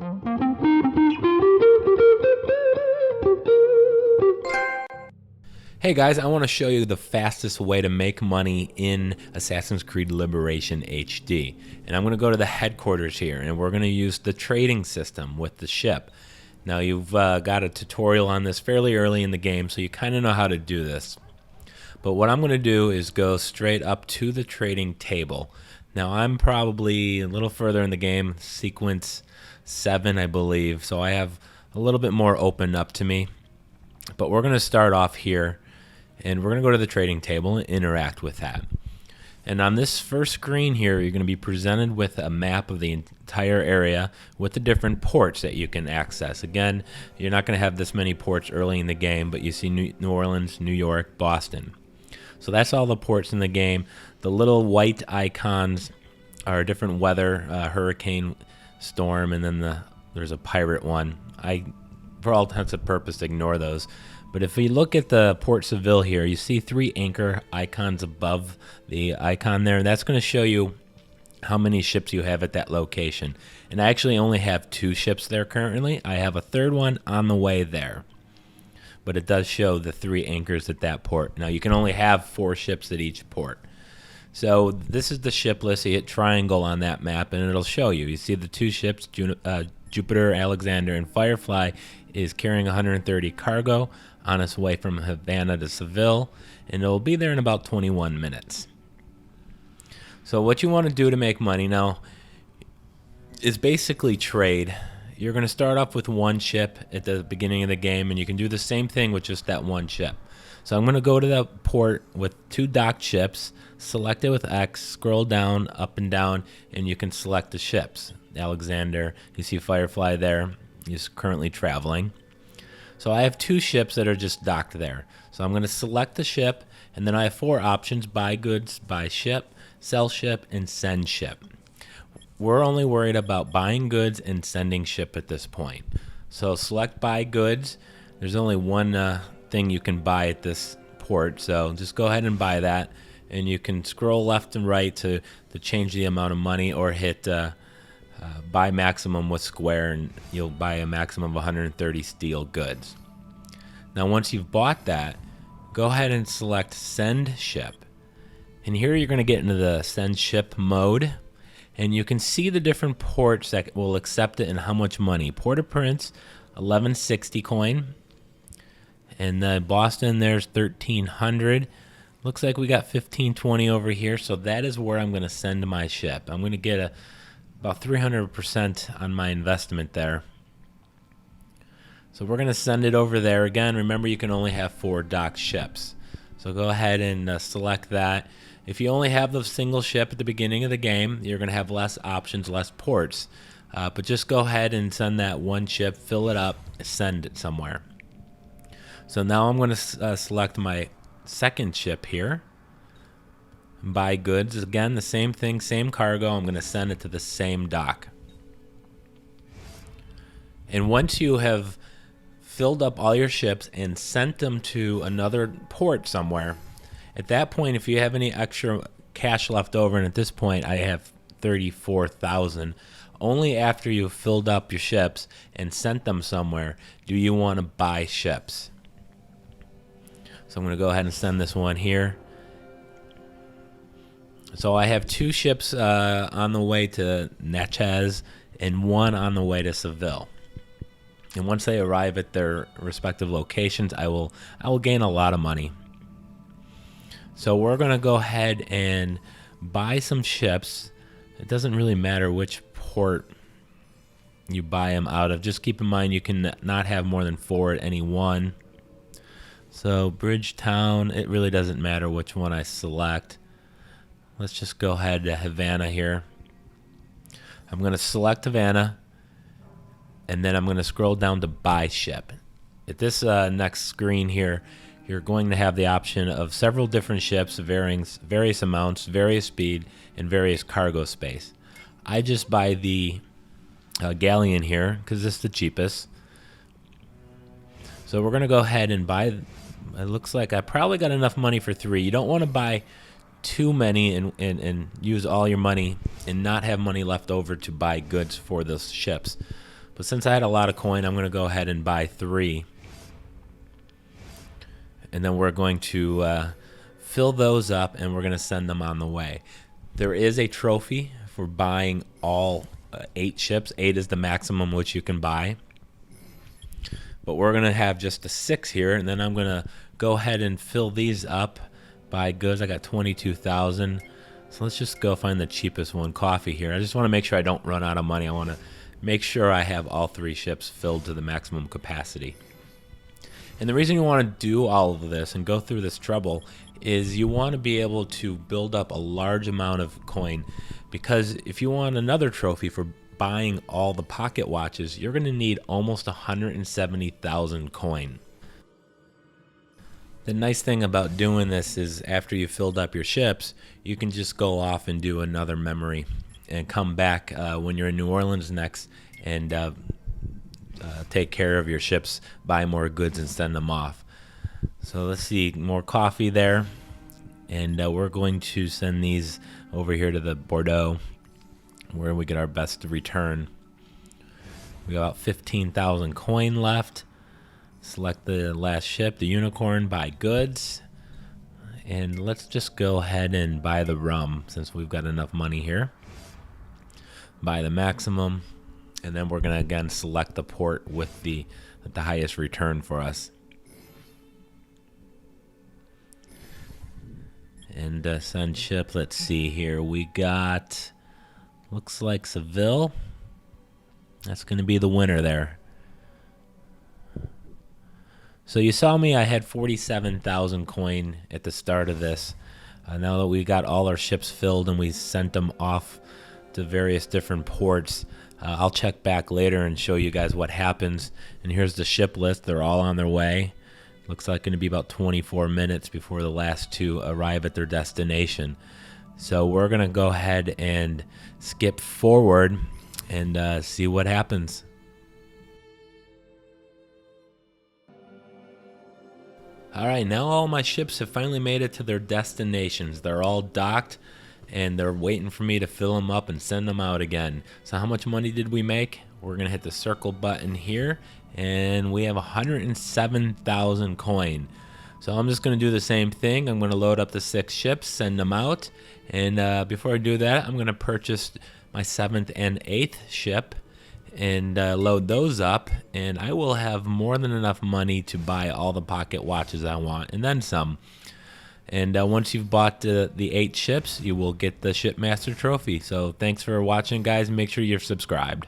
Hey guys, I want to show you the fastest way to make money in Assassin's Creed Liberation HD. And I'm going to go to the headquarters here, and we're going to use the trading system with the ship. Now you've got a tutorial on this fairly early in the game, so you kind of know how to do this. But what I'm going to do is go straight up to the trading table. Now I'm probably a little further in the game, sequence 7 I believe, so I have a little bit more open up to me. But we're going to start off here, and we're going to go to the trading table and interact with that. And on this first screen here, you're going to be presented with a map of the entire area with the different ports that you can access. Again, you're not going to have this many ports early in the game, but you see New Orleans, New York, Boston. So that's all the ports in the game. The little white icons are different weather, hurricane, storm, and then there's a pirate one. For all intents and purposes, ignore those. But if we look at the Port Seville here, you see 3 anchor icons above the icon there. That's going to show you how many ships you have at that location. And I actually only have 2 ships there currently. I have a 3rd one on the way there. But it does show the 3 anchors at that port. Now you can only have 4 ships at each port. So this is the ship list. You hit triangle on that map and it'll show you. You see the 2 ships, Jupiter, Alexander, and Firefly is carrying 130 cargo on its way from Havana to Seville, and it will be there in about 21 minutes. So what you want to do to make money now is basically trade. You're going to start off with 1 ship at the beginning of the game, and you can do the same thing with just that 1 ship. So I'm going to go to the port with 2 docked ships, select it with X, scroll down, up and down, and you can select the ships. Alexander, you see Firefly there, he's currently traveling. So I have 2 ships that are just docked there. So I'm going to select the ship, and then I have 4 options: buy goods, buy ship, sell ship, and send ship. We're only worried about buying goods and sending ship at this point. So select buy goods. There's only one thing you can buy at this port, so just go ahead and buy that. And you can scroll left and right to change the amount of money, or hit buy maximum with square, and you'll buy a maximum of 130 steel goods. Now once you've bought that, go ahead and select send ship, and here you're going to get into the send ship mode, and you can see the different ports that will accept it and how much money. Port-au-Prince, 1160 coin, and Boston, there's 1300. Looks like we got 1520 over here, so that is where I'm going to send my ship. I'm going to get about 300% on my investment there. So we're going to send it over there. Again, remember you can only have 4 docked ships. So go ahead and select that. If you only have the single ship at the beginning of the game, you're going to have less options, less ports. But just go ahead and send that 1 ship, fill it up, send it somewhere. So now I'm going to select my 2nd ship here. Buy goods, again the same thing, same cargo. I'm going to send it to the same dock. And once you have filled up all your ships and sent them to another port somewhere, at that point, if you have any extra cash left over, and at this point I have 34,000, only after you've filled up your ships and sent them somewhere do you want to buy ships. So I'm going to go ahead and send this one here. So I have 2 ships on the way to Natchez and 1 on the way to Seville. And once they arrive at their respective locations, I will gain a lot of money. So we're going to go ahead and buy some ships. It doesn't really matter which port you buy them out of. Just keep in mind you can not have more than 4 at any one. So Bridgetown, it really doesn't matter which one I select. Let's just go ahead to Havana here. I'm going to select Havana, and then I'm going to scroll down to buy ship. At this next screen here, you're going to have the option of several different ships of various amounts, various speed, and various cargo space. I just buy the galleon here because it's the cheapest. So we're going to go ahead and buy. It looks like I probably got enough money for 3. You don't want to buy too many and use all your money and not have money left over to buy goods for those ships. But since I had a lot of coin, I'm going to go ahead and buy 3. And then we're going to fill those up, and we're going to send them on the way. There is a trophy for buying all 8 ships. 8 is the maximum which you can buy. But we're going to have just a 6 here, and then I'm going to go ahead and fill these up by goods. I got 22,000. So let's just go find the cheapest one, coffee here. I just want to make sure I don't run out of money. I want to make sure I have all 3 ships filled to the maximum capacity. And the reason you want to do all of this and go through this trouble is you want to be able to build up a large amount of coin, because if you want another trophy for buying all the pocket watches, you're going to need almost 170,000 coin. The nice thing about doing this is after you filled up your ships, you can just go off and do another memory and come back when you're in New Orleans next and take care of your ships, buy more goods, and send them off. So let's see, more coffee there. And we're going to send these over here to the Bordeaux, where we get our best return. We got about 15,000 coin left. Select the last ship, the unicorn, buy goods. And let's just go ahead and buy the rum since we've got enough money here. Buy the maximum. And then we're going to again select the port with the highest return for us. And send ship, let's see here. We got, looks like Seville. That's going to be the winner there. So you saw me, I had 47,000 coin at the start of this. Now that we got all our ships filled and we sent them off to various different ports, I'll check back later and show you guys what happens. And here's the ship list. They're all on their way. Looks like going to be about 24 minutes before the last 2 arrive at their destination. So we're going to go ahead and skip forward and see what happens. Alright, now all my ships have finally made it to their destinations. They're all docked, and they're waiting for me to fill them up and send them out again. So how much money did we make? We're going to hit the circle button here, and we have 107,000 coin. So I'm just going to do the same thing. I'm going to load up the 6 ships, send them out, and before I do that, I'm going to purchase my 7th and 8th ship and load those up, and I will have more than enough money to buy all the pocket watches I want, and then some. And once you've bought the 8 ships, you will get the Shipmaster Trophy. So thanks for watching, guys. Make sure you're subscribed.